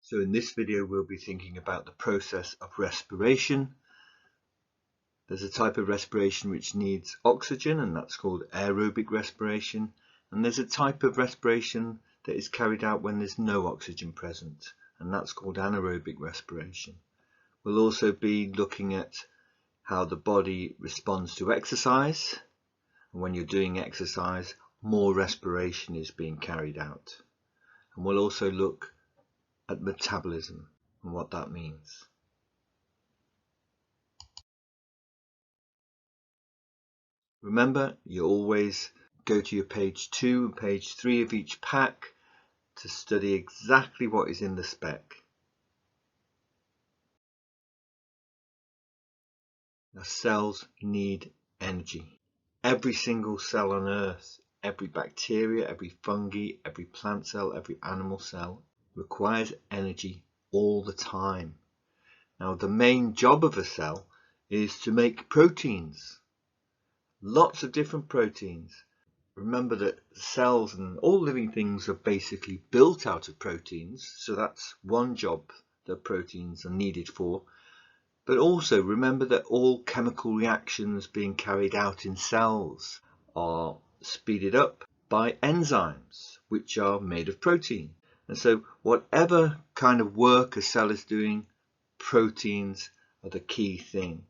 So in this video we'll be thinking about the process of respiration. There's a type of respiration which needs oxygen, and that's called aerobic respiration. And there's a type of respiration that is carried out when there's no oxygen present, and that's called anaerobic respiration. We'll also be looking at how the body responds to exercise, and when you're doing exercise, more respiration is being carried out. And we'll also look at metabolism and what that means. Remember, you always go to your page 2 and page 3 of each pack to study exactly what is in the spec. Now, cells need energy. Every single cell on Earth, every bacteria, every fungi, every plant cell, every animal cell requires energy all the time. Now, the main job of a cell is to make proteins. Lots of different proteins. Remember that cells and all living things are basically built out of proteins, so that's one job that proteins are needed for. But also remember that all chemical reactions being carried out in cells are speeded up by enzymes, which are made of protein. And so whatever kind of work a cell is doing, proteins are the key thing.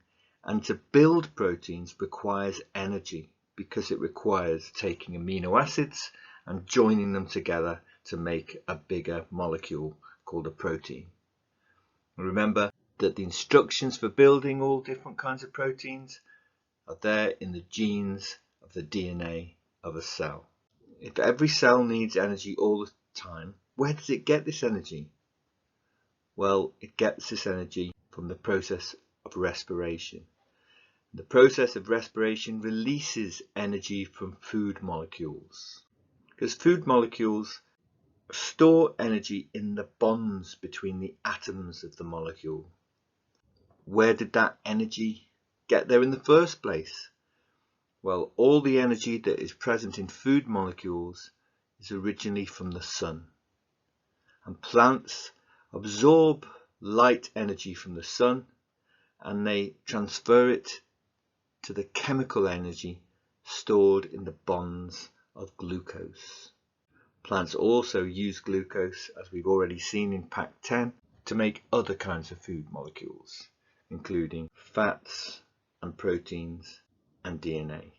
And to build proteins requires energy, because it requires taking amino acids and joining them together to make a bigger molecule called a protein. Remember that the instructions for building all different kinds of proteins are there in the genes of the DNA of a cell. If every cell needs energy all the time, where does it get this energy? Well, it gets this energy from the process of respiration. The process of respiration releases energy from food molecules, because food molecules store energy in the bonds between the atoms of the molecule. Where did that energy get there in the first place? Well, all the energy that is present in food molecules is originally from the sun. And plants absorb light energy from the sun, and they transfer it to the chemical energy stored in the bonds of glucose. Plants also use glucose, as we've already seen in pack 10, to make other kinds of food molecules, including fats and proteins and DNA.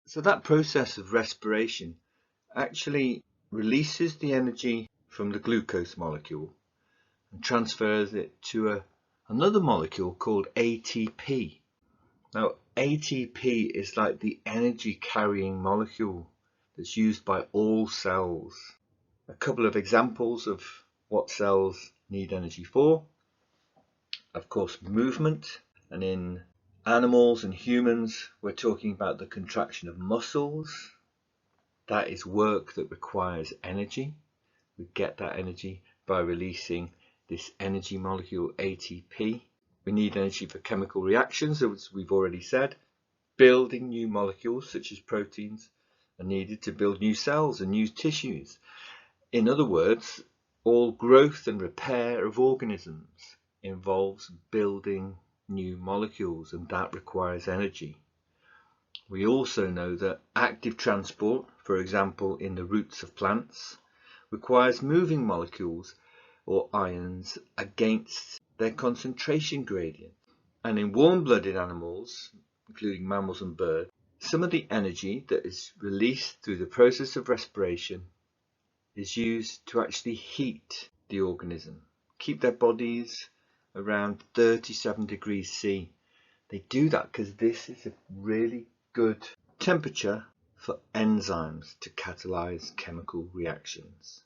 So that process of respiration actually releases the energy from the glucose molecule and transfers it to another molecule called ATP. Now, ATP is like the energy carrying molecule that's used by all cells. A couple of examples of what cells need energy for: of course, movement, and in animals and humans we're talking about the contraction of muscles. That is work that requires energy. We get that energy by releasing this energy molecule ATP. We need energy for chemical reactions, as we've already said. Building new molecules such as proteins are needed to build new cells and new tissues. In other words, all growth and repair of organisms involves building new molecules, and that requires energy. We also know that active transport, for example in the roots of plants, requires moving molecules or ions against their concentration gradient. And in warm-blooded animals, including mammals and birds, some of the energy that is released through the process of respiration is used to actually heat the organism, keep their bodies around 37 degrees C. They do that because this is a really good temperature for enzymes to catalyze chemical reactions.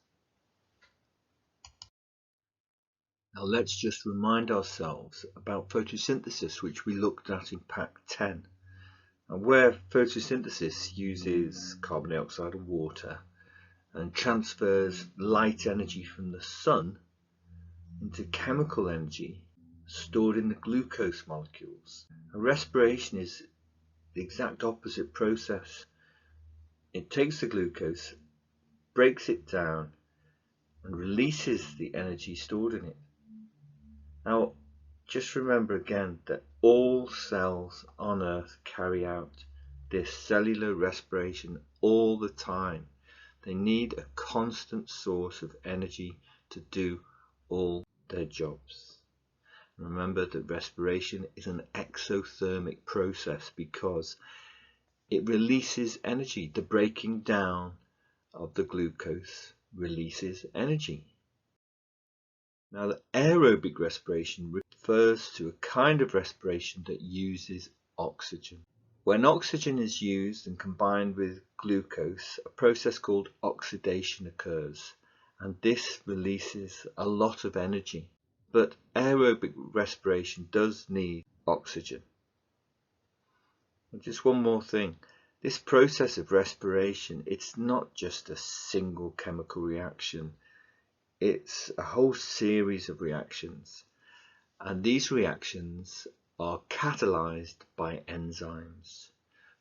Now let's just remind ourselves about photosynthesis, which we looked at in pack 10, and where photosynthesis uses carbon dioxide and water and transfers light energy from the sun into chemical energy stored in the glucose molecules. And respiration is the exact opposite process. It takes the glucose, breaks it down, and releases the energy stored in it. Now, just remember again that all cells on Earth carry out this cellular respiration all the time. They need a constant source of energy to do all their jobs. Remember that respiration is an exothermic process because it releases energy. The breaking down of the glucose releases energy. Now, the aerobic respiration refers to a kind of respiration that uses oxygen. When oxygen is used and combined with glucose, a process called oxidation occurs, and this releases a lot of energy. But aerobic respiration does need oxygen. And just one more thing. This process of respiration, it's not just a single chemical reaction. It's a whole series of reactions. And these reactions are catalyzed by enzymes.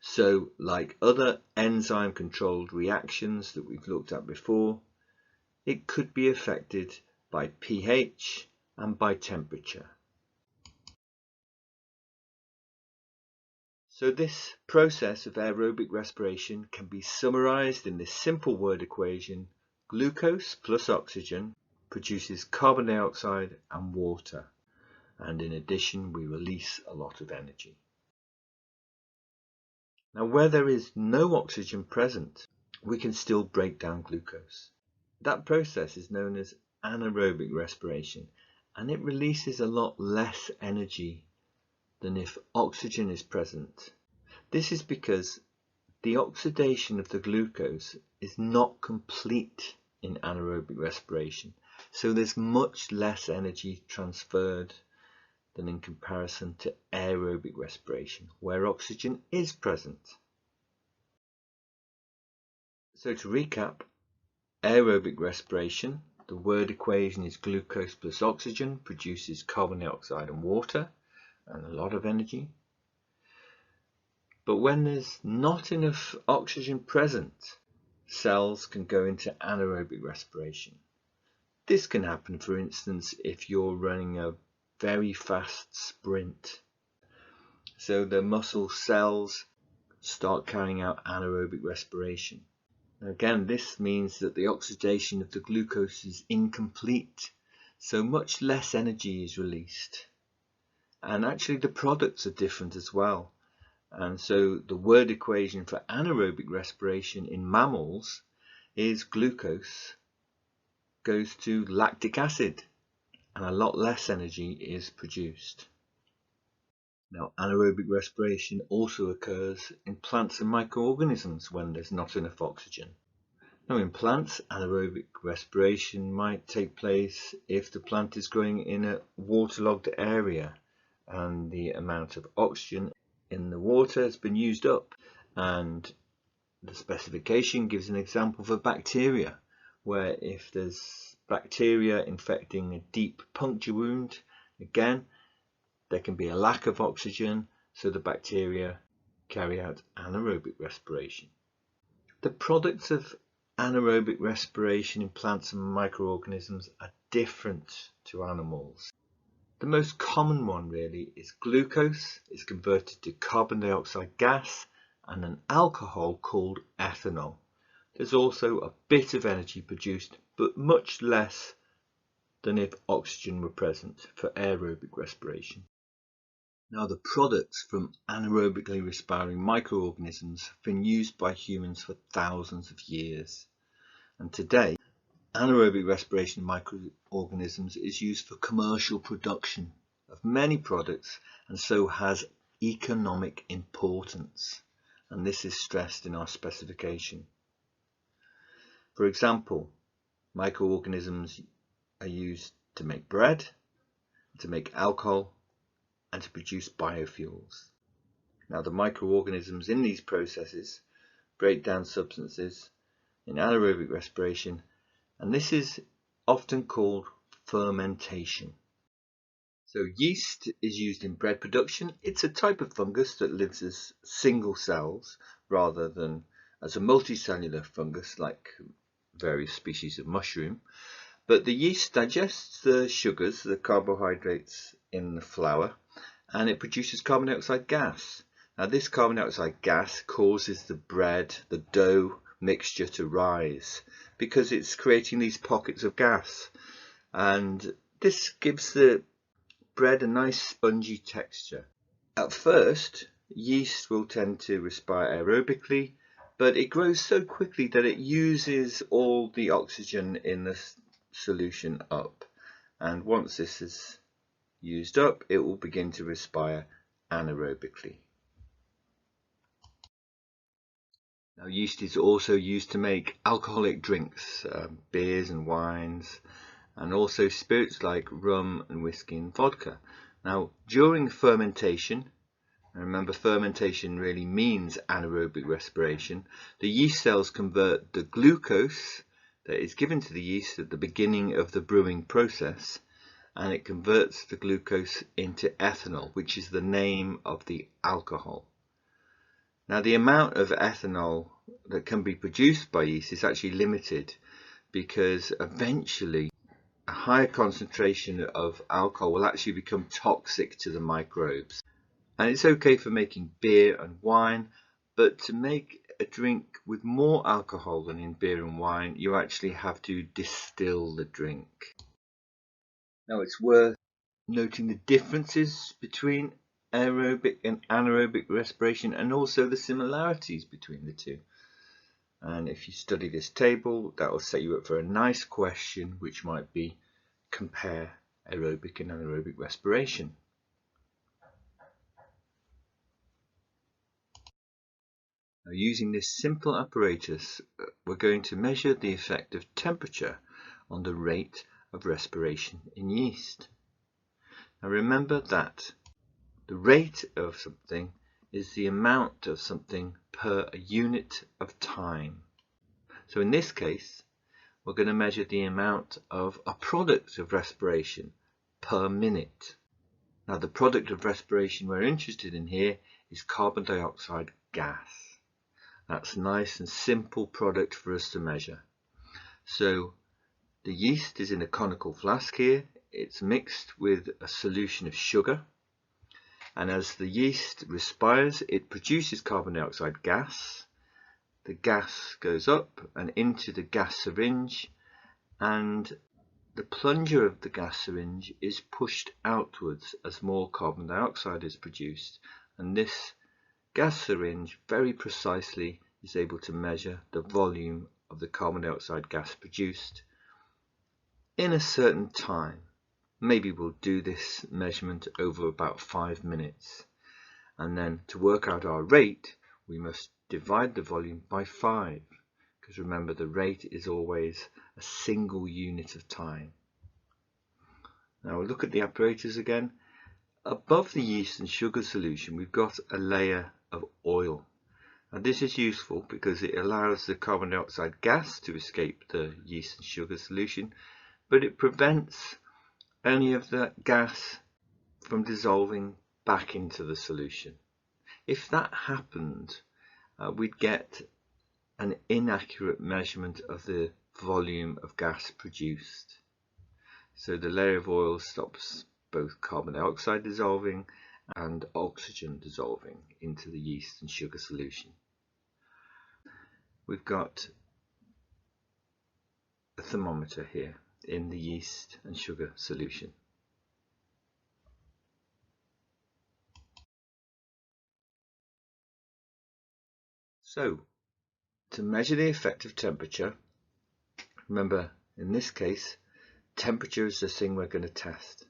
So, like other enzyme-controlled reactions that we've looked at before, it could be affected by pH and by temperature. So this process of aerobic respiration can be summarized in this simple word equation: glucose plus oxygen produces carbon dioxide and water, and in addition we release a lot of energy. Now, where there is no oxygen present, we can still break down glucose. That process is known as anaerobic respiration, and it releases a lot less energy than if oxygen is present. This is because the oxidation of the glucose is not complete in anaerobic respiration, so there's much less energy transferred than in comparison to aerobic respiration, where oxygen is present. So to recap, aerobic respiration, the word equation is glucose plus oxygen produces carbon dioxide and water and a lot of energy. But when there's not enough oxygen present, cells can go into anaerobic respiration. This can happen, for instance, if you're running a very fast sprint. So the muscle cells start carrying out anaerobic respiration. Again, this means that the oxidation of the glucose is incomplete, so much less energy is released. And actually the products are different as well. And so the word equation for anaerobic respiration in mammals is glucose goes to lactic acid, and a lot less energy is produced. Now, anaerobic respiration also occurs in plants and microorganisms when there's not enough oxygen. Now, in plants, anaerobic respiration might take place if the plant is growing in a waterlogged area and the amount of oxygen in the water has been used up. And the specification gives an example for bacteria, where if there's bacteria infecting a deep puncture wound, again, there can be a lack of oxygen, so the bacteria carry out anaerobic respiration. The products of anaerobic respiration in plants and microorganisms are different to animals. The most common one really is glucose is converted to carbon dioxide gas and an alcohol called ethanol. There's also a bit of energy produced, but much less than if oxygen were present for aerobic respiration. Now, the products from anaerobically respiring microorganisms have been used by humans for thousands of years. And today, anaerobic respiration in microorganisms is used for commercial production of many products and so has economic importance. And this is stressed in our specification. For example, microorganisms are used to make bread, to make alcohol, and to produce biofuels. Now, the microorganisms in these processes break down substances in anaerobic respiration, and this is often called fermentation. So yeast is used in bread production. It's a type of fungus that lives as single cells rather than as a multicellular fungus like various species of mushroom. But the yeast digests the sugars, the carbohydrates in the flour, and it produces carbon dioxide gas. Now this carbon dioxide gas causes the bread, the dough mixture to rise because it's creating these pockets of gas, and this gives the bread a nice spongy texture. At first, yeast will tend to respire aerobically, but it grows so quickly that it uses all the oxygen in the solution up, and once this is used up, it will begin to respire anaerobically. Now, yeast is also used to make alcoholic drinks, beers and wines, and also spirits like rum and whiskey and vodka. Now, during fermentation, remember fermentation really means anaerobic respiration, the yeast cells convert the glucose that is given to the yeast at the beginning of the brewing process, and it converts the glucose into ethanol, which is the name of the alcohol. Now, the amount of ethanol that can be produced by yeast is actually limited because eventually a higher concentration of alcohol will actually become toxic to the microbes. And it's okay for making beer and wine, but to make a drink with more alcohol than in beer and wine, you actually have to distill the drink. Now, it's worth noting the differences between aerobic and anaerobic respiration, and also the similarities between the two. And if you study this table, that will set you up for a nice question, which might be compare aerobic and anaerobic respiration. Now, using this simple apparatus, we're going to measure the effect of temperature on the rate of respiration in yeast. Now, remember that the rate of something is the amount of something per a unit of time. So in this case, we're going to measure the amount of a product of respiration per minute. Now, the product of respiration we're interested in here is carbon dioxide gas. That's a nice and simple product for us to measure. So the yeast is in a conical flask here. It's mixed with a solution of sugar. And as the yeast respires, it produces carbon dioxide gas. The gas goes up and into the gas syringe, and the plunger of the gas syringe is pushed outwards as more carbon dioxide is produced. And this gas syringe very precisely is able to measure the volume of the carbon dioxide gas produced in a certain time. Maybe we'll do this measurement over about 5 minutes. And then to work out our rate, we must divide the volume by 5. Because remember, the rate is always a single unit of time. Now we'll look at the apparatus again. Above the yeast and sugar solution, we've got a layer of oil. Now this is useful because it allows the carbon dioxide gas to escape the yeast and sugar solution, but it prevents any of that gas from dissolving back into the solution. If that happened, we'd get an inaccurate measurement of the volume of gas produced. So the layer of oil stops both carbon dioxide dissolving and oxygen dissolving into the yeast and sugar solution. We've got a thermometer here in the yeast and sugar solution. So, to measure the effect of temperature, remember in this case, temperature is the thing we're going to test.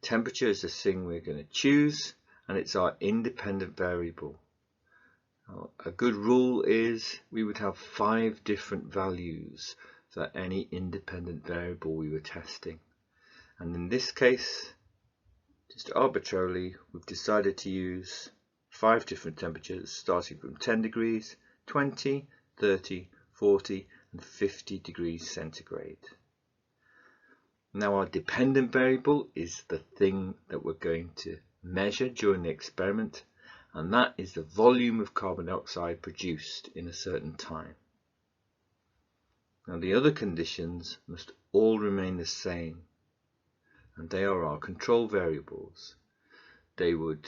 Temperature is the thing we're going to choose, and it's our independent variable. Now, a good rule is we would have 5 different values for any independent variable we were testing. And in this case, just arbitrarily, we've decided to use 5 different temperatures starting from 10 degrees, 20, 30, 40 and 50 degrees centigrade. Now our dependent variable is the thing that we're going to measure during the experiment, and that is the volume of carbon dioxide produced in a certain time. Now the other conditions must all remain the same, and they are our control variables. They would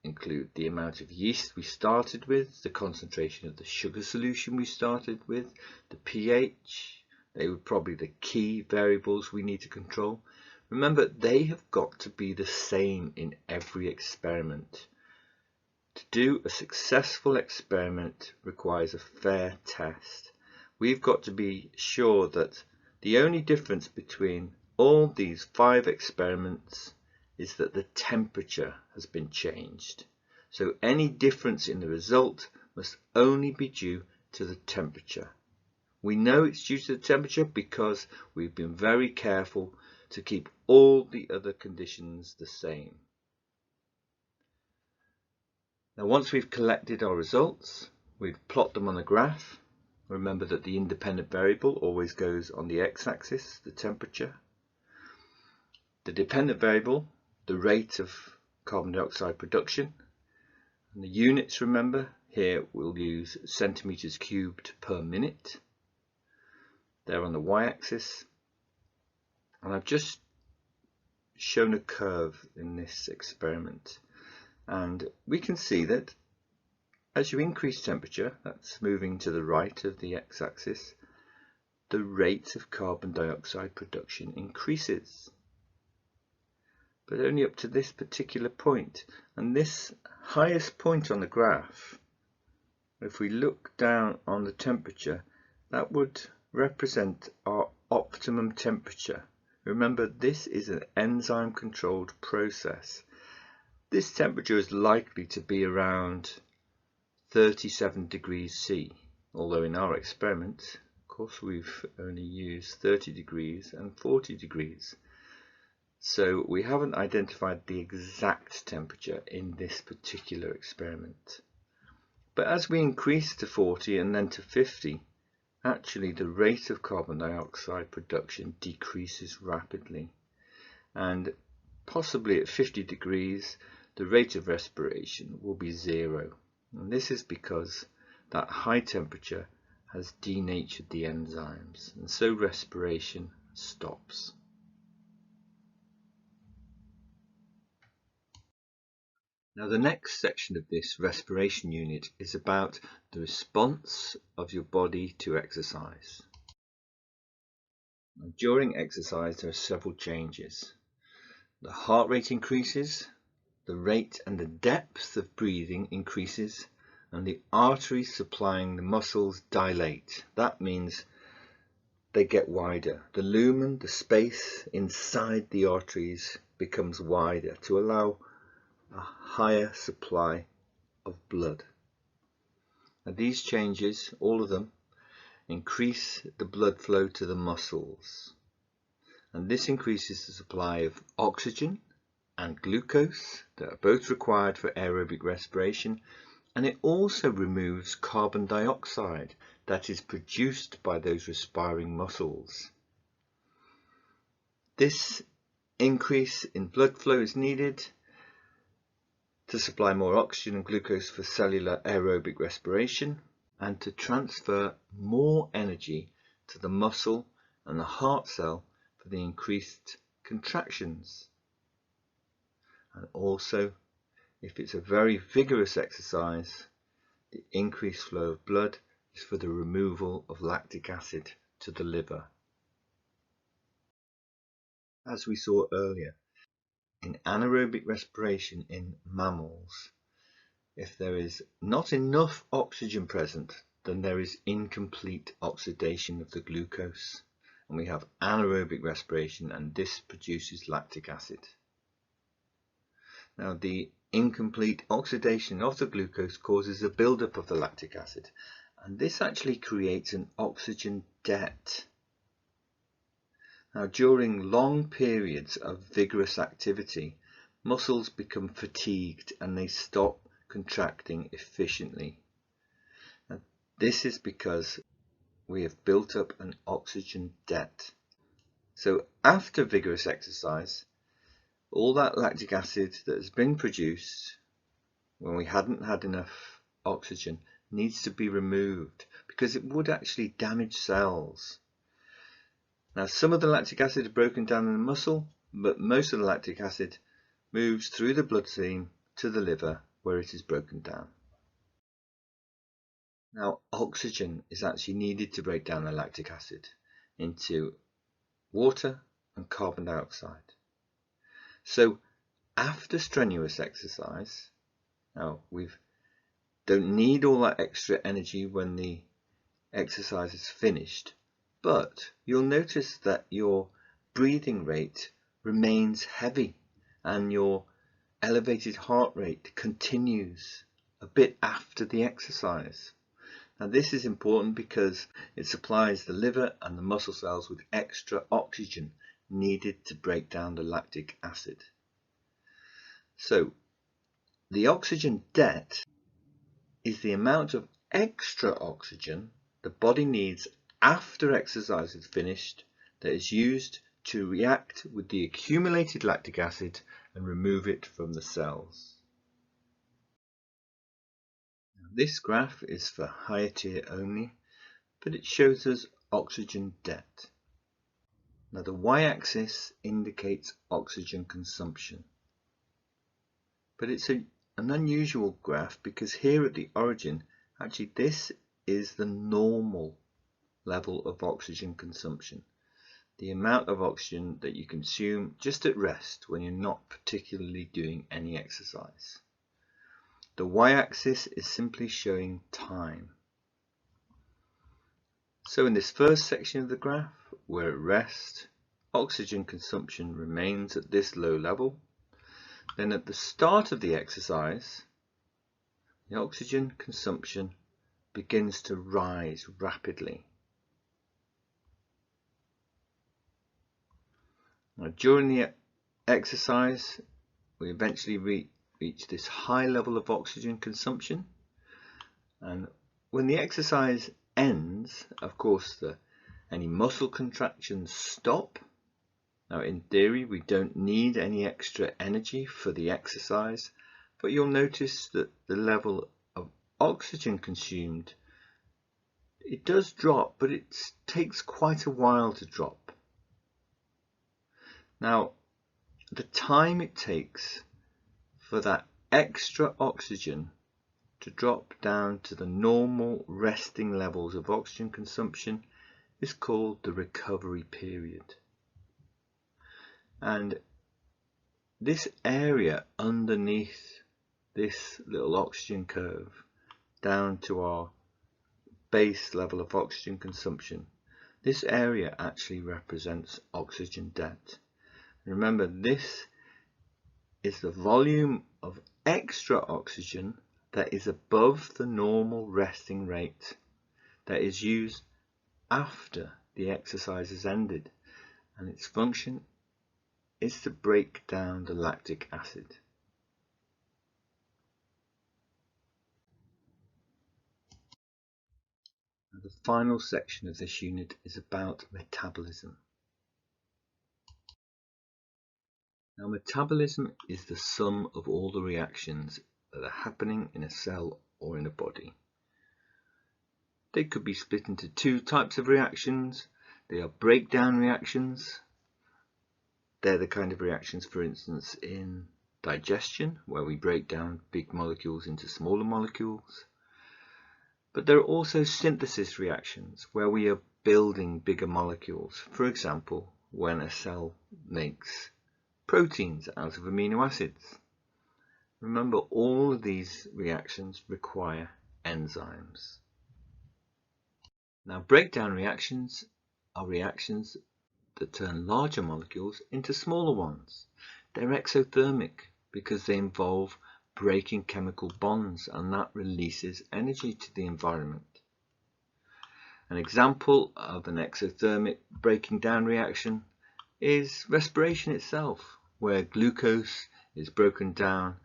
include the amount of yeast we started with, the concentration of the sugar solution we started with, the pH. They were probably the key variables we need to control. Remember, they have got to be the same in every experiment. To do a successful experiment requires a fair test. We've got to be sure that the only difference between all these 5 experiments is that the temperature has been changed. So any difference in the result must only be due to the temperature. We know it's due to the temperature because we've been very careful to keep all the other conditions the same. Now once we've collected our results, we'd plot them on a graph. Remember that the independent variable always goes on the x-axis, the temperature. The dependent variable, the rate of carbon dioxide production. And the units, remember, here we'll use centimeters cubed per minute. They're on the y-axis. And I've just shown a curve in this experiment. And we can see that as you increase temperature, that's moving to the right of the x-axis, the rate of carbon dioxide production increases. But only up to this particular point. And this highest point on the graph, if we look down on the temperature, that would represent our optimum temperature. Remember, this is an enzyme controlled process. This temperature is likely to be around 37 degrees C, although in our experiment, of course, we've only used 30 degrees and 40 degrees. So we haven't identified the exact temperature in this particular experiment. But as we increase to 40 and then to 50, actually the rate of carbon dioxide production decreases rapidly. And possibly at 50 degrees, the rate of respiration will be 0. And this is because that high temperature has denatured the enzymes, and so respiration stops. Now the next section of this respiration unit is about the response of your body to exercise. Now, during exercise there are several changes. The heart rate increases, the rate and the depth of breathing increases, and the arteries supplying the muscles dilate. That means they get wider. The lumen, the space inside the arteries, becomes wider to allow a higher supply of blood. Now these changes, all of them, increase the blood flow to the muscles, and this increases the supply of oxygen and glucose that are both required for aerobic respiration, and it also removes carbon dioxide that is produced by those respiring muscles. This increase in blood flow is needed to supply more oxygen and glucose for cellular aerobic respiration, and to transfer more energy to the muscle and the heart cell for the increased contractions. And also, if it's a very vigorous exercise, the increased flow of blood is for the removal of lactic acid to the liver. As we saw earlier, in anaerobic respiration in mammals, if there is not enough oxygen present, then there is incomplete oxidation of the glucose, and we have anaerobic respiration, and this produces lactic acid. Now the incomplete oxidation of the glucose causes a buildup of the lactic acid, and this actually creates an oxygen debt. Now during long periods of vigorous activity, muscles become fatigued and they stop contracting efficiently. And this is because we have built up an oxygen debt. So after vigorous exercise, all that lactic acid that has been produced when we hadn't had enough oxygen needs to be removed, because it would actually damage cells. Now, some of the lactic acid is broken down in the muscle, but most of the lactic acid moves through the bloodstream to the liver where it is broken down. Now, oxygen is actually needed to break down the lactic acid into water and carbon dioxide. So after strenuous exercise, now we don't need all that extra energy when the exercise is finished, but you'll notice that your breathing rate remains heavy and your elevated heart rate continues a bit after the exercise. Now this is important because it supplies the liver and the muscle cells with extra oxygen needed to break down the lactic acid. So the oxygen debt is the amount of extra oxygen the body needs after exercise is finished that is used to react with the accumulated lactic acid and remove it from the cells. Now, this graph is for higher tier only, but it shows us oxygen debt. Now the y-axis indicates oxygen consumption, but it's an unusual graph because here at the origin, actually this is the normal level of oxygen consumption, the amount of oxygen that you consume just at rest when you're not particularly doing any exercise. The y-axis is simply showing time. So in this first section of the graph, we're at rest, oxygen consumption remains at this low level. Then at the start of the exercise, the oxygen consumption begins to rise rapidly. Now, during the exercise, we eventually reach this high level of oxygen consumption, and when the exercise ends, of course, any muscle contractions stop. Now, in theory, we don't need any extra energy for the exercise, but you'll notice that the level of oxygen consumed, it does drop, but it takes quite a while to drop. Now, the time it takes for that extra oxygen to drop down to the normal resting levels of oxygen consumption is called the recovery period. And this area underneath this little oxygen curve down to our base level of oxygen consumption, this area actually represents oxygen debt. Remember, this is the volume of extra oxygen that is above the normal resting rate that is used after the exercise has ended, and its function is to break down the lactic acid. Now, the final section of this unit is about metabolism. Now, metabolism is the sum of all the reactions that are happening in a cell or in a body. They could be split into two types of reactions. They are breakdown reactions. They're the kind of reactions, for instance, in digestion, where we break down big molecules into smaller molecules. But there are also synthesis reactions, where we are building bigger molecules. For example, when a cell makes proteins out of amino acids. Remember, all of these reactions require enzymes. Now, breakdown reactions are reactions that turn larger molecules into smaller ones. They're exothermic because they involve breaking chemical bonds, and that releases energy to the environment. An example of an exothermic breaking down reaction is respiration itself, where glucose is broken down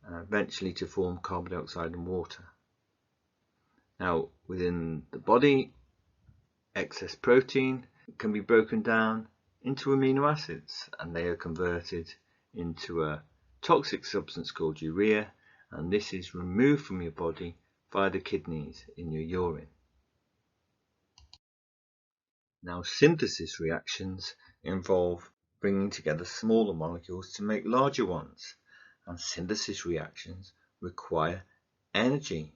eventually to form carbon dioxide and water. Now, within the body, excess protein can be broken down into amino acids, and they are converted into a toxic substance called urea, and this is removed from your body via the kidneys in your urine. Now, synthesis reactions involve bringing together smaller molecules to make larger ones, and synthesis reactions require energy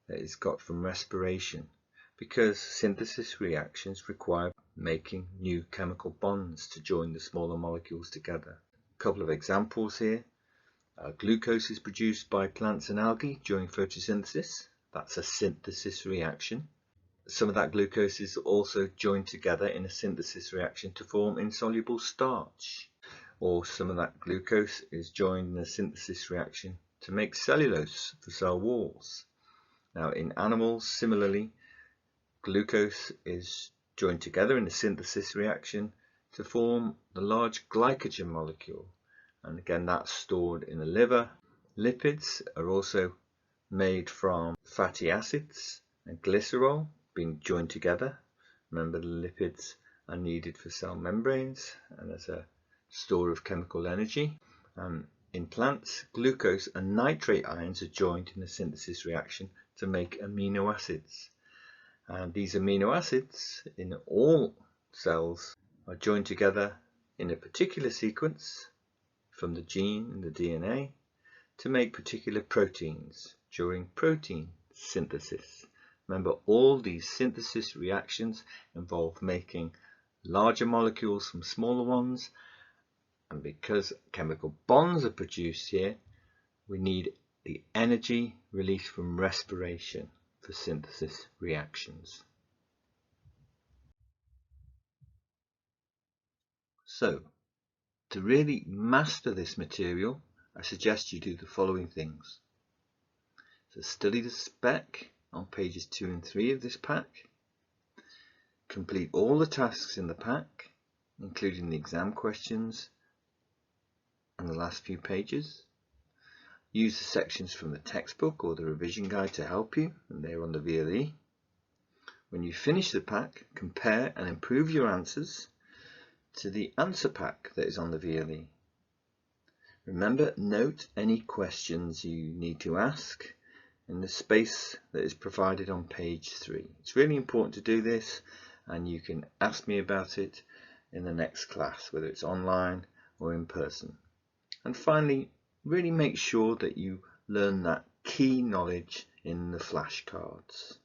that is got from respiration, because synthesis reactions require making new chemical bonds to join the smaller molecules together. A couple of examples here. Glucose is produced by plants and algae during photosynthesis. That's a synthesis reaction. Some of that glucose is also joined together in a synthesis reaction to form insoluble starch. Or some of that glucose is joined in a synthesis reaction to make cellulose for cell walls. Now, in animals, similarly, glucose is joined together in a synthesis reaction to form the large glycogen molecule, and again that's stored in the liver. Lipids are also made from fatty acids and glycerol being joined together. Remember, the lipids are needed for cell membranes and as a store of chemical energy. In plants, glucose and nitrate ions are joined in a synthesis reaction to make amino acids. And these amino acids in all cells are joined together in a particular sequence from the gene and the DNA to make particular proteins during protein synthesis. Remember, all these synthesis reactions involve making larger molecules from smaller ones, and because chemical bonds are produced here, we need the energy released from respiration for synthesis reactions. So, to really master this material, I suggest you do the following things. So, study the spec on pages 2 and 3 of this pack. Complete all the tasks in the pack, including the exam questions and the last few pages. Use the sections from the textbook or the revision guide to help you, and they're on the VLE. When you finish the pack, compare and improve your answers to the answer pack that is on the VLE. Remember, note any questions you need to ask in the space that is provided on page 3. It's really important to do this, and you can ask me about it in the next class, whether it's online or in person. And finally, really make sure that you learn that key knowledge in the flashcards.